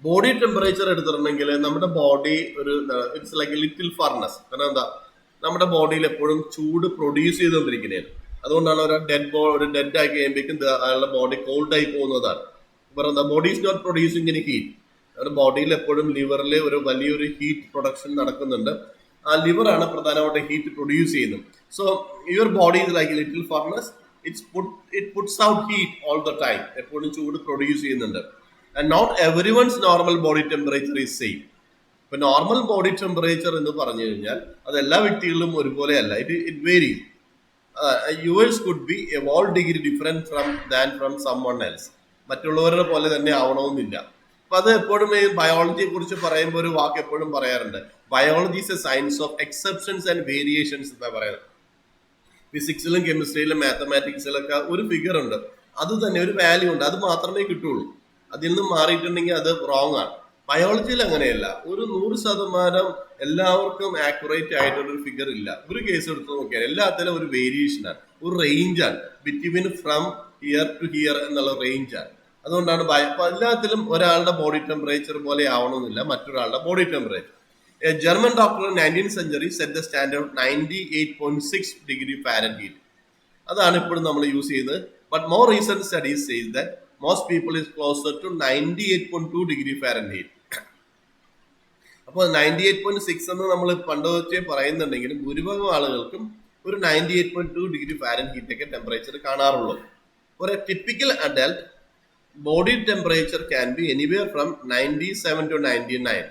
Body temperature എടുത്തിട്ടുണ്ടെങ്കിൽ നമ്മുടെ body ഒരു ഇറ്റ്സ് ലൈക്ക് ലിറ്റിൽ ഫർണസ്. കാരണം എന്താ, നമ്മുടെ ബോഡിയിൽ എപ്പോഴും ചൂട് പ്രൊഡ്യൂസ് ചെയ്തുകൊണ്ടിരിക്കുന്നതാണ്. അതുകൊണ്ടാണ് ഒരു ഡെഡ് ആയി കഴിയുമ്പോഴേക്കും അയാളുടെ ബോഡി കോൾഡ് ആയി പോകുന്നതാണ്. എന്താ, body is not producing any heat. നമ്മുടെ ബോഡിയിൽ എപ്പോഴും ലിവറിൽ ഒരു വലിയൊരു ഹീറ്റ് പ്രൊഡക്ഷൻ നടക്കുന്നുണ്ട്. ആ ലിവറാണ് പ്രധാനമായിട്ട് ഹീറ്റ് പ്രൊഡ്യൂസ് ചെയ്യുന്നത്. So your body is like little furnace. It puts out heat all the time. എപ്പോഴും ചൂട് പ്രൊഡ്യൂസ് ചെയ്യുന്നുണ്ട്. And not every one's normal body temperature is same. ഇപ്പൊ നോർമൽ ബോഡി ടെമ്പറേച്ചർ എന്ന് പറഞ്ഞു കഴിഞ്ഞാൽ അത് എല്ലാ വ്യക്തികളിലും ഒരുപോലെയല്ല. It varies. Yours could be a whole degree different from someone else. മറ്റുള്ളവരുടെ പോലെ തന്നെ ആവണമെന്നില്ല. അപ്പൊ അത് എപ്പോഴും ഈ ബയോളജിയെ കുറിച്ച് പറയുമ്പോൾ ഒരു വാക്ക് എപ്പോഴും പറയാറുണ്ട്, biology is A science of exceptions and variations എന്നാ പറയുന്നത്. ഫിസിക്സിലും കെമിസ്ട്രിയിലും മാത്തമാറ്റിക്സിലൊക്കെ ഒരു ഫിഗർ ഉണ്ട്, അത് തന്നെ ഒരു വാല്യൂ ഉണ്ട്, അത് മാത്രമേ കിട്ടുള്ളൂ. അതിൽ നിന്ന് മാറിയിട്ടുണ്ടെങ്കിൽ അത് റോങ് ആണ്. ബയോളജിയിൽ അങ്ങനെയല്ല. ഒരു 100% എല്ലാവർക്കും ആക്യുറേറ്റ് ആയിട്ടുള്ള ഒരു ഫിഗർ ഇല്ല. ഒരു കേസ് എടുത്ത് നോക്കിയാൽ എല്ലാത്തിലും ഒരു വേരിയേഷനാണ്, ഒരു റേഞ്ചാണ്. Between from here to here എന്നുള്ള റേഞ്ചാണ്. അതുകൊണ്ടാണ് എല്ലാത്തിലും ഒരാളുടെ ബോഡി ടെമ്പറേച്ചർ പോലെ ആവണമെന്നില്ല മറ്റൊരാളുടെ body temperature. A German doctor in 19th century set the standard 98.6 degree Fahrenheit. അതാണ് ഇപ്പോഴും നമ്മൾ യൂസ് ചെയ്യുന്നത്. But more recent studies says that most people is closer to 98.2 degree Fahrenheit. അപ്പോൾ 98.6 എന്ന് നമ്മൾ പണ്ട് വെച്ചേ പറയുന്നുണ്ടെങ്കിലും ഭൂരിഭാഗം ആളുകൾക്കും ഒരു 98.2 ഡിഗ്രി ഫാരൻഹീറ്റ് ഒക്കെ ടെമ്പറേച്ചർ കാണാറുള്ളൂ. ഒരു typical adult body temperature can be anywhere from 97 to 99.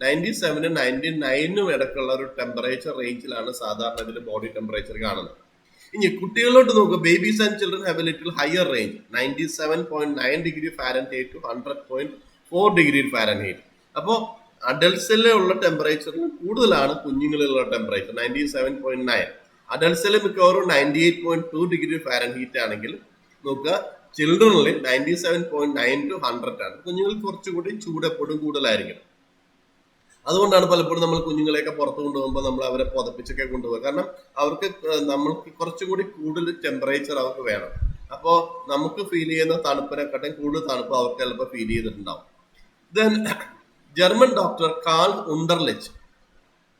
97 99 ഇടയ്ക്കുള്ള ഒരു ടെമ്പറേച്ചർ റേഞ്ചിലാണ് സാധാരണ ഇതിൽ ബോഡി ടെമ്പറേച്ചർ കാണുന്നത്. ഇനി കുട്ടികളോട്ട് നോക്കുക, babies and children have a little higher range, 97.9 degree Fahrenheit to 100.4 degree Fahrenheit. അപ്പോൾ അഡൽട്സിലുള്ള ടെമ്പറേച്ചറിൽ കൂടുതലാണ് കുഞ്ഞുങ്ങളിലുള്ള ടെമ്പറേച്ചർ 97.9. അഡൽട്സിൽ മിക്കവാറും 98.2 ഡിഗ്രി ഫാരൻഹീറ്റ് ആണെങ്കിൽ നോക്കുക, ചിൽഡ്രനിൽ 97.9 ടു 100 ആണ്. കുഞ്ഞുങ്ങൾക്ക് കുറച്ചുകൂടി ചൂട് എപ്പോഴും കൂടുതലായിരിക്കും. അതുകൊണ്ടാണ് പലപ്പോഴും നമ്മൾ കുഞ്ഞുങ്ങളെയൊക്കെ പുറത്ത് കൊണ്ടുപോകുമ്പോൾ നമ്മൾ അവരെ പുതപ്പിച്ചൊക്കെ കൊണ്ടുപോകുക. കാരണം അവർക്ക് നമ്മൾക്ക് കുറച്ചുകൂടി കൂടുതൽ ടെമ്പറേച്ചർ അവർക്ക് വേണം. അപ്പോൾ നമുക്ക് ഫീൽ ചെയ്യുന്ന തണുപ്പിനെക്കാട്ടും കൂടുതൽ തണുപ്പ് അവർക്ക് ചിലപ്പോൾ ഫീൽ ചെയ്തിട്ടുണ്ടാവും. Then German doctor Carl Wunderlich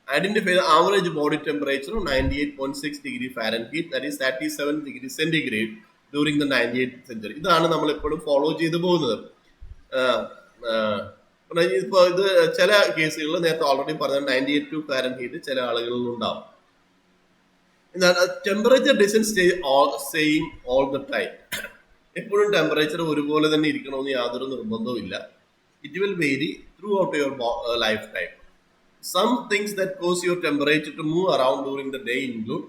identify average body temperature 98.6 degree Fahrenheit, that is 37 degree centigrade during the 98th century. ഇതാണ് നമ്മൾ എപ്പോഴും ഫോളോ ചെയ്തു പോകുന്നത്. ഇപ്പോൾ ഇത് ചില കേസുകളിൽ നേരത്തെ ഓൾറെഡി പറഞ്ഞ 98 ഫാരൻഹീറ്റ് ചില ആളുകളിൽ ഉണ്ടാവും. എന്നാൽ temperature doesn't stay same all the time. എപ്പോഴും ടെമ്പറേച്ചർ ഒരുപോലെ തന്നെ ഇരിക്കണമെന്ന് യാതൊരു നിർബന്ധവും ഇല്ല. It will vary throughout your lifetime. Some things that cause your temperature to move around during the day include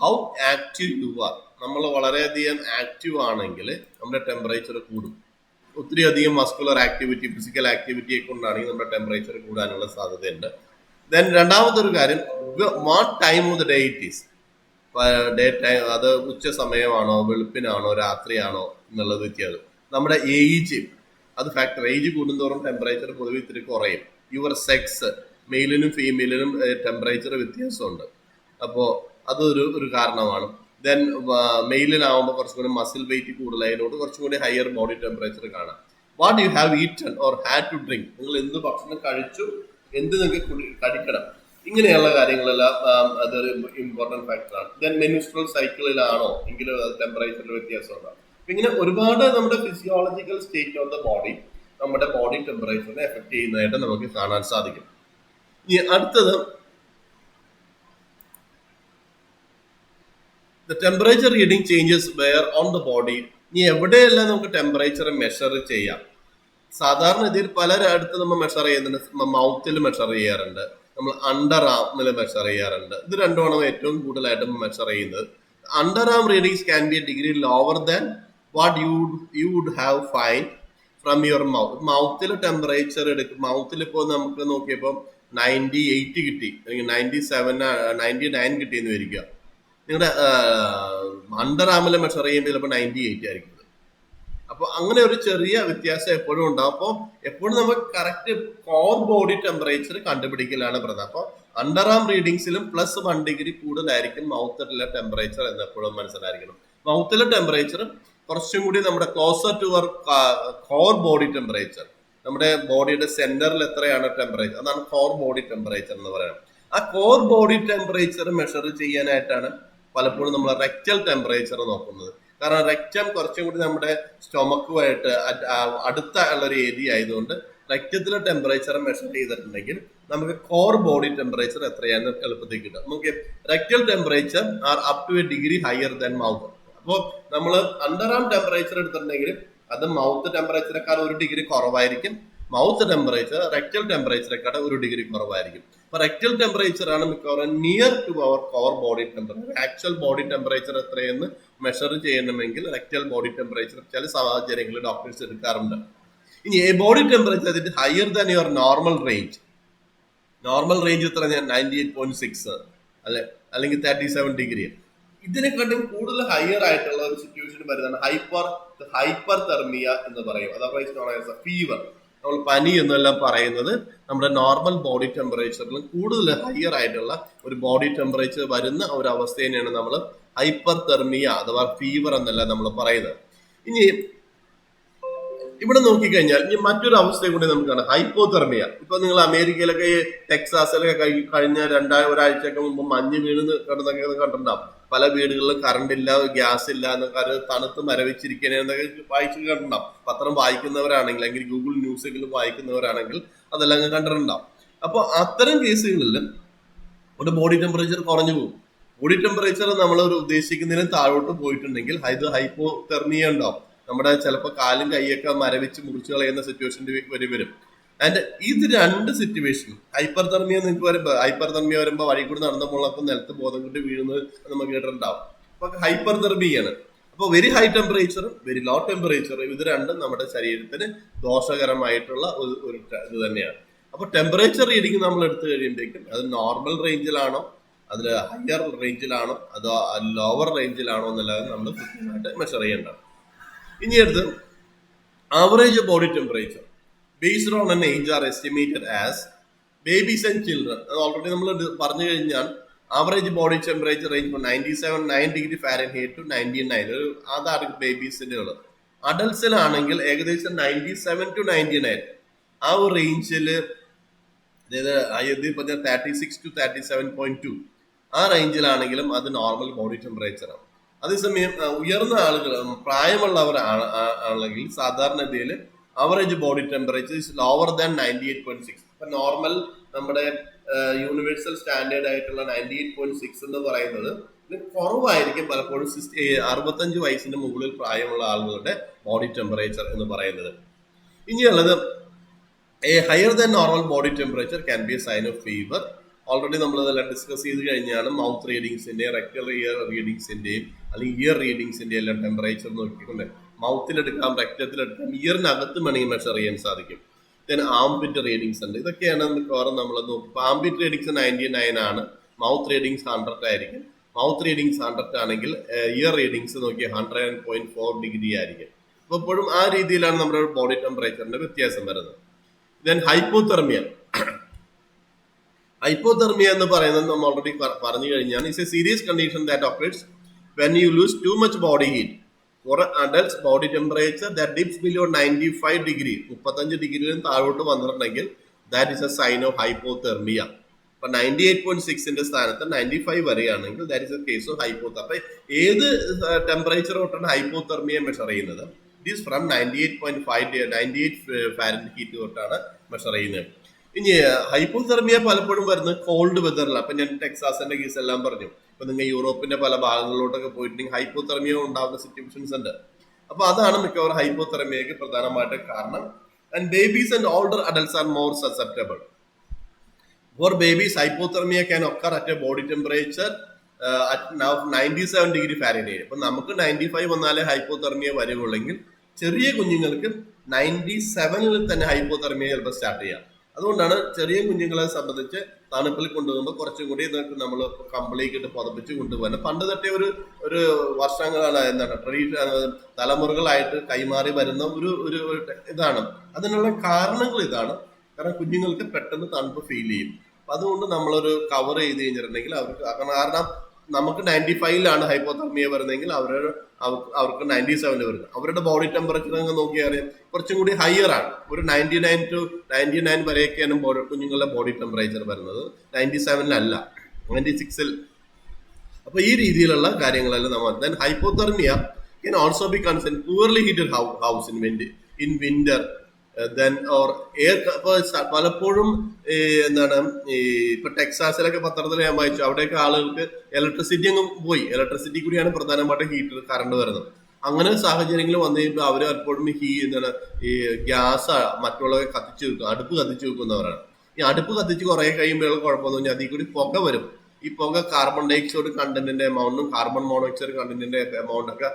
how active you are. നമ്മൾ വളരെയധികം active ആണെങ്കിൽ നമ്മുടെ ടെമ്പറേച്ചർ കൂടും. ഒത്തിരി അധികം മസ്കുലർ ആക്ടിവിറ്റി, ഫിസിക്കൽ ആക്ടിവിറ്റിയെ കൊണ്ടാണെങ്കിൽ നമ്മുടെ ടെമ്പറേച്ചർ കൂടാനുള്ള സാധ്യതയുണ്ട്. ദെൻ രണ്ടാമതൊരു കാര്യം, what time of the day it is. Day time അത് ഉച്ച സമയമാണോ വെളുപ്പിനാണോ രാത്രിയാണോ എന്നുള്ളത് വ്യത്യാസം. നമ്മുടെ ഏജ് അത് ഫാക്ടർ. ഏജ് കൂടുന്തോറും ടെമ്പറേച്ചർ പൊതുവെ ഇത്തിരി കുറയും. യുവർ സെക്സ്, മെയിലിനും ഫീമെയിലിനും ടെമ്പറേച്ചർ വ്യത്യാസമുണ്ട്. അപ്പോൾ അതൊരു കാരണമാണ്. ദെൻ മെയിലിനാവുമ്പോൾ കുറച്ചും കൂടി മസിൽ വെയിറ്റ് കൂടുതലായതിനോട് കുറച്ചും കൂടി ഹയർ ബോഡി ടെമ്പറേച്ചർ കാണാം. What you have eaten or had to drink. നിങ്ങൾ എന്ത് ഭക്ഷണം കഴിച്ചു, എന്ത് നിങ്ങൾക്ക് കഴിക്കണം, ഇങ്ങനെയുള്ള കാര്യങ്ങളെല്ലാം അതൊരു ഇമ്പോർട്ടൻറ്റ് ഫാക്ടറാണ്. ദെൻ മെൻസ്ട്രൽ സൈക്കിളിലാണോ എങ്കിലും അത് ടെമ്പറേച്ചറിൽ വ്യത്യാസം ഉണ്ടാകും. ഇങ്ങനെ ഒരുപാട് നമ്മുടെ physiological state of the body നമ്മുടെ ബോഡി ടെമ്പറേച്ചറിനെ എഫക്ട് ചെയ്യുന്നതായിട്ട് നമുക്ക് കാണാൻ സാധിക്കും. ഇനി അടുത്തത്, the temperature reading changes where on the body. ഇനി എവിടെയെല്ലാം നമുക്ക് ടെമ്പറേച്ചർ മെഷർ ചെയ്യാം. സാധാരണ ഇതിൽ പലരിടത്ത് നമ്മൾ മെഷർ ചെയ്യുന്നുണ്ട്. മൗത്തിൽ മെഷർ ചെയ്യാറുണ്ട്, നമ്മൾ അണ്ടർ ആമിൽ മെഷർ ചെയ്യാറുണ്ട്. ഇത് രണ്ടുമാണ് ഏറ്റവും കൂടുതലായിട്ട് മെഷർ ചെയ്യുന്നത്. Underarm readings can be a degree lower than what you would have find from your mouth. മൗത്തിൽ ടെമ്പറേച്ചർ എടുക്കും. മൗത്തിൽ ഇപ്പോൾ നമുക്ക് നോക്കിയപ്പോൾ 98 കിട്ടി, അല്ലെങ്കിൽ 97 99 കിട്ടിയെന്ന് വരിക. നിങ്ങളുടെ അണ്ടർ ആമിൽ മെഷർ ചെയ്യുമ്പോൾ ചിലപ്പോൾ 98 ആയിരിക്കും. അപ്പോൾ അങ്ങനെ ഒരു ചെറിയ വ്യത്യാസം എപ്പോഴും ഉണ്ടാവും. അപ്പോൾ എപ്പോഴും നമുക്ക് കറക്റ്റ് കോർ ബോഡി ടെമ്പറേച്ചർ കണ്ടുപിടിക്കലാണ് പ്രധാനം. അപ്പോൾ അണ്ടർ ആം റീഡിങ്സിലും +1 ഡിഗ്രി കൂടുതലായിരിക്കും മൗത്തിലെ ടെമ്പറേച്ചർ എന്ന് എപ്പോഴും മനസ്സിലായിരിക്കണം. മൗത്തിലെ ടെമ്പറേച്ചർ കുറച്ചും കൂടി നമ്മുടെ closer to our core body temperature, നമ്മുടെ ബോഡിയുടെ സെന്ററിൽ എത്രയാണ് ടെമ്പറേച്ചർ, അതാണ് കോർ ബോഡി ടെമ്പറേച്ചർ എന്ന് പറയുന്നത്. ആ കോർ ബോഡി ടെമ്പറേച്ചർ മെഷർ ചെയ്യാനായിട്ടാണ് പലപ്പോഴും നമ്മൾ റെക്ടൽ ടെമ്പറേച്ചർ നോക്കുന്നത്. കാരണം റെക്റ്റം കുറച്ചും കൂടി നമ്മുടെ സ്റ്റൊമക്കുമായിട്ട് അടുത്ത ഉള്ളൊരു ഏരിയ ആയതുകൊണ്ട് റെക്റ്റത്തിലെ ടെമ്പറേച്ചർ മെഷർ ചെയ്തിട്ടുണ്ടെങ്കിൽ നമുക്ക് കോർ ബോഡി ടെമ്പറേച്ചർ എത്രയാണെന്ന് എളുപ്പത്തിൽ കിട്ടും. നമുക്ക് rectal temperature are up to a degree higher than mouth. അപ്പോൾ നമ്മൾ അണ്ടർ ആം ടെമ്പറേച്ചർ എടുത്തിട്ടുണ്ടെങ്കിൽ അത് മൗത്ത് ടെമ്പറേച്ചറേക്കാൾ 1 ഡിഗ്രി കുറവായിരിക്കും. മൗത്ത് ടെമ്പറേച്ചർ റെക്ടൽ ടെമ്പറേച്ചറേക്കാൾ 1 ഡിഗ്രി കുറവായിരിക്കും. അപ്പൊ റെക്ടൽ ടെമ്പറേച്ചർ ആണ് മിക്കവാറും near to our core body temperature. Actual body temperature എത്രയെന്ന് മെഷർ ചെയ്യണമെങ്കിൽ റെക്ടൽ ബോഡി ടെമ്പറേച്ചർ ചില സാഹചര്യങ്ങളിൽ ഡോക്ടേഴ്സ് എടുക്കാറുണ്ട്. ഇനി എ ബോഡി ടെമ്പറേച്ചർ അതിന്റെ higher than your normal range. Normal range എത്ര? 98.6 അല്ലെ, അല്ലെങ്കിൽ 37 ഡിഗ്രി. ഇതിനെക്കാട്ടും കൂടുതൽ ഹയർ ആയിട്ടുള്ള ഒരു സിറ്റുവേഷൻ വരുന്നതാണ് ഹൈപ്പർ തെർമിയ എന്ന് പറയും. Otherwise fever. നമ്മൾ പനി എന്നെല്ലാം പറയുന്നത് നമ്മുടെ നോർമൽ ബോഡി ടെമ്പറേച്ചറിലും കൂടുതൽ ഹയർ ആയിട്ടുള്ള ഒരു ബോഡി ടെമ്പറേച്ചർ വരുന്ന ഒരു അവസ്ഥയെയാണ് നമ്മൾ ഹൈപ്പർ തെർമിയ അഥവാ ഫീവർ എന്നല്ല നമ്മൾ പറയുന്നത്. ഇനി ഇവിടെ നോക്കിക്കഴിഞ്ഞാൽ ഇനി മറ്റൊരു അവസ്ഥയും കൂടി നമുക്ക് കാണാം, ഹൈപ്പോതെർമിയ. ഇപ്പൊ നിങ്ങൾ അമേരിക്കയിലൊക്കെ ടെക്സാസിലൊക്കെ കഴിഞ്ഞ ഒരാഴ്ചയൊക്കെ മുമ്പ് മഞ്ഞ് വീണ് കിടന്നൊക്കെ കണ്ടിട്ടുണ്ടാവും. പല വീടുകളിലും കറണ്ട് ഇല്ല, ഗ്യാസ് ഇല്ല എന്നൊക്കെ തണുത്ത് മരവിച്ചിരിക്കണേന്നൊക്കെ വായിച്ചു കണ്ടിട്ടുണ്ടാവും. പത്രം വായിക്കുന്നവരാണെങ്കിൽ അല്ലെങ്കിൽ ഗൂഗിൾ ന്യൂസെങ്കിലും വായിക്കുന്നവരാണെങ്കിൽ അതെല്ലാം കണ്ടിട്ടുണ്ടാവും. അപ്പോൾ അത്തരം കേസുകളിൽ ഒരു ബോഡി ടെമ്പറേച്ചർ കുറഞ്ഞു പോകും. ബോഡി ടെമ്പറേച്ചർ നമ്മൾ ഒരു ഉദ്ദേശിക്കുന്നതിന് താഴോട്ട് പോയിട്ടുണ്ടെങ്കിൽ ഇത് ഹൈപ്പോതെർമിയ ഉണ്ടാവും. നമ്മുടെ ചിലപ്പോൾ കാലും കൈയൊക്കെ മരവിച്ച് മുറിച്ച് കളയുന്ന സിറ്റുവേഷൻ വരും. ആൻഡ് ഇത് രണ്ട് സിറ്റുവേഷൻ ഹൈപ്പർ തെർമിയ നിങ്ങൾക്ക് വരുമ്പോൾ വഴി കൂടി നടന്നപ്പോൾ നിലത്ത് ബോധം കൊണ്ട് വീഴുന്നത് നമുക്ക് കേട്ടിട്ടുണ്ടാവും. അപ്പൊ ഹൈപ്പർ തെർമിയാണ്. അപ്പോൾ വെരി ഹൈ ടെമ്പറേച്ചറും വെരി ലോ ടെമ്പറേച്ചറും ഇത് രണ്ടും നമ്മുടെ ശരീരത്തിന് ദോഷകരമായിട്ടുള്ള ഒരു ഇത് തന്നെയാണ്. അപ്പൊ ടെമ്പറേച്ചർ റീഡിങ് നമ്മൾ എടുത്തു കഴിയുമ്പോഴേക്കും അത് നോർമൽ റേഞ്ചിലാണോ, അതിൽ ഹയർ റേഞ്ചിലാണോ, അതോ ലോവർ റേഞ്ചിലാണോ എന്നുള്ളത് നമ്മൾ കൃത്യമായിട്ട് മെഷർ ചെയ്യേണ്ടതാണ്. ഇനി അടുത്ത് average body temperature based on an age are estimated as babies and children. അത് ഓൾറെഡി നമ്മൾ പറഞ്ഞു കഴിഞ്ഞാൽ average body temperature range 9 degree Fahrenheit to 99. അതാണ് ബേബീസിന്റെ ഉള്ളത്. അഡൽട്സിലാണെങ്കിൽ ഏകദേശം 97 to 99 ആ ഒരു റേഞ്ചിൽ, അതായത് 36 to 37.2 ആ റേഞ്ചിലാണെങ്കിലും അത് നോർമൽ ബോഡി ടെമ്പറേച്ചറാണ്. അതേസമയം ഉയർന്ന ആളുകൾ പ്രായമുള്ളവർ ആണെങ്കിൽ സാധാരണഗതിയിൽ average body temperature is lower than 98.6. ഇപ്പൊ നോർമൽ നമ്മുടെ യൂണിവേഴ്സൽ സ്റ്റാൻഡേർഡ് ആയിട്ടുള്ള 98.6 എന്ന് പറയുന്നത് കുറവായിരിക്കും പലപ്പോഴും 65 വയസ്സിന്റെ മുകളിൽ പ്രായമുള്ള ആളുകളുടെ ബോഡി ടെമ്പറേച്ചർ എന്ന് പറയുന്നത്. ഇനിയുള്ളത് a higher than normal body temperature can be a sign of fever. Already നമ്മൾ ഇതെല്ലാം ഡിസ്കസ് ചെയ്ത് കഴിഞ്ഞാണ്. മൗത്ത് റീഡിങ്സിന്റെയും റെക്ടൽ ഇയർ റീഡിങ്സിന്റെയും അല്ലെങ്കിൽ ഇയർ റീഡിങ്സിന്റെയും എല്ലാം ടെമ്പറേച്ചർ നോക്കിക്കൊണ്ട് മൗത്തിലെടുക്കാം, രക്തത്തിലെടുക്കാം, ഇയറിനകത്ത് വേണമെങ്കിൽ മെഷർ ചെയ്യാൻ സാധിക്കും. ദെൻ ആംപിറ്റ് റീഡിങ്സ് ഉണ്ട്. ഇതൊക്കെയാണ് മിക്കവാറും നമ്മൾ നോക്കും. ആംപിറ്റ് റീഡിങ്സ് 99 ആണ്, മൗത്ത് റീഡിങ്സ് 100 ആയിരിക്കും. മൗത്ത് റീഡിങ്സ് 100 ആണെങ്കിൽ ഇയർ റീഡിങ്സ് നോക്കി 100.4 ഡിഗ്രി ആയിരിക്കും. അപ്പോൾ എപ്പോഴും ആ രീതിയിലാണ് നമ്മുടെ ബോഡി ടെമ്പറേച്ചറിന്റെ വ്യത്യാസം വരുന്നത്. Then hypothermia. ഹൈപ്പോതെർമിയ എന്ന് പറയുന്നത് നമ്മൾ ഓൾറെഡി പറഞ്ഞു കഴിഞ്ഞാൽ it's A serious condition that occurs when you lose too much body heat. For adults body temperature that dips below 95 degree 35 ഡിഗ്രിയിലും താഴോട്ട് വന്നിട്ടുണ്ടെങ്കിൽ that is a sign of hypothermia. അപ്പൊ 98.6ന്റെ സ്ഥാനത്ത് 95 വരെയാണെങ്കിൽ that is a case of hypothermia. അപ്പൊ ഏത് temperature തൊട്ടാണ് hypothermia measure ചെയ്യുന്നത്? It is from 98 Fahrenheit തൊട്ടാണ് measure ചെയ്യുന്നത്. ഇനി ഹൈപ്പോതെർമിയ പലപ്പോഴും വരുന്നത് കോൾഡ് വെതറിലാണ്. അപ്പൊ ഞാൻ ടെക്സാസിന്റെ കേസ് എല്ലാം പറഞ്ഞു. ഇപ്പൊ നിങ്ങൾ യൂറോപ്പിന്റെ പല ഭാഗങ്ങളിലോട്ടൊക്കെ പോയിട്ടുണ്ടെങ്കിൽ ഹൈപ്പോതെർമിയ ഉണ്ടാകുന്ന സിറ്റുവേഷൻസ് ഉണ്ട്. അപ്പൊ അതാണ് മിക്കവാറും ഹൈപ്പോതെർമിയക്ക് പ്രധാനമായിട്ട് കാരണം. And babies and older adults are more susceptible. For babies hypothermia can occur at a body temperature at 97 degree Fahrenheit. അപ്പൊ നമുക്ക് 95 വന്നാലേ ഹൈപ്പോതെർമിയ വരുവുള്ളെങ്കിൽ ചെറിയ കുഞ്ഞുങ്ങൾക്ക് 97 തന്നെ ഹൈപ്പോതെർമിയ ചിലപ്പോൾ സ്റ്റാർട്ട് ചെയ്യാം. അതുകൊണ്ടാണ് ചെറിയ കുഞ്ഞുങ്ങളെ സംബന്ധിച്ച് തണുപ്പിൽ കൊണ്ടുപോകുമ്പോൾ കുറച്ചും കൂടി ഇതൊക്കെ നമ്മൾ കംപ്ലീറ്റ് ഇട്ട് പുതപ്പിച്ച് കൊണ്ടുപോകാൻ പണ്ട് തൊട്ടേ ഒരു വർഷങ്ങളാണ് തലമുറകളായിട്ട് കൈമാറി വരുന്ന ഒരു ഇതാണ്. അതിനുള്ള കാരണങ്ങൾ ഇതാണ്. കാരണം കുഞ്ഞുങ്ങൾക്ക് പെട്ടെന്ന് തണുപ്പ് ഫീൽ ചെയ്യും. അപ്പൊ അതുകൊണ്ട് നമ്മളൊരു കവർ ചെയ്ത് കഴിഞ്ഞിട്ടുണ്ടെങ്കിൽ അവർക്ക്, കാരണം നമുക്ക് 95 ഹൈപ്പോതെർമിയ വരുന്നതെങ്കിൽ അവരുടെ അവർക്ക് 97 വരുന്നത്. അവരുടെ ബോഡി ടെമ്പറേച്ചർ നിങ്ങൾ നോക്കിയാൽ അറിയാം കുറച്ചും കൂടി ഹയർ ആണ്. ഒരു 99 വരെയൊക്കെയാണ് കുഞ്ഞുങ്ങളുടെ ബോഡി ടെമ്പറേച്ചർ വരുന്നത്, 97 96. അപ്പൊ ഈ രീതിയിലുള്ള കാര്യങ്ങളെല്ലാം നമ്മൾ then hypothermia can also be concerned poorly heated house in winter then or air. പലപ്പോഴും എന്താണ് ഇപ്പൊ ടെക്സാസിലൊക്കെ പത്രത്തിൽ ഞാൻ വായിച്ചു, അവിടെയൊക്കെ ആളുകൾക്ക് ഇലക്ട്രിസിറ്റി അങ്ങ് പോയി. ഇലക്ട്രിസിറ്റി കൂടിയാണ് പ്രധാനമായിട്ടും ഹീറ്റർ കറണ്ട് വരുന്നത്. അങ്ങനെ സാഹചര്യങ്ങൾ വന്നു കഴിയുമ്പോൾ അവർ എപ്പോഴും എന്താണ് ഈ ഗ്യാസ് മറ്റുള്ളവരെ കത്തിച്ചു വെക്കും, അടുപ്പ് കത്തിച്ചു വെക്കുന്നവരാണ്. ഈ അടുപ്പ് കത്തിച്ച് കുറെ കഴിയുമ്പോൾ കുഴപ്പമെന്ന് പറഞ്ഞാൽ അതിൽ കൂടി പുക വരും. ഈ പുക കാർബൺ ഡൈഓക്സൈഡ് കണ്ടന്റിന്റെ എമൗണ്ടും കാർബൺ മോണോക്സൈഡ് കണ്ടന്റിന്റെ എമൗണ്ട് ഒക്കെ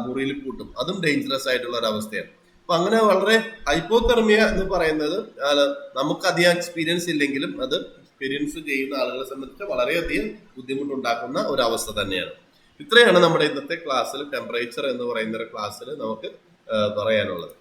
മുറിയിൽ കൂട്ടും. അതും ഡേഞ്ചറസ് ആയിട്ടുള്ള ഒരു അവസ്ഥയാണ്. അപ്പൊ അങ്ങനെ വളരെ ഹൈപ്പോതെർമിയ എന്ന് പറയുന്നത് നമുക്ക് അധികം എക്സ്പീരിയൻസ് ഇല്ലെങ്കിലും അത് എക്സ്പീരിയൻസ് ചെയ്യുന്ന ആളുകളെ സംബന്ധിച്ച് വളരെയധികം ബുദ്ധിമുട്ടുണ്ടാക്കുന്ന ഒരു അവസ്ഥ തന്നെയാണ്. ഇത്രയാണ് നമ്മുടെ ഇന്നത്തെ ക്ലാസ്സിൽ ടെമ്പറേച്ചർ എന്ന് പറയുന്ന ഒരു ക്ലാസ്സിൽ നമുക്ക് പറയാനുള്ളത്.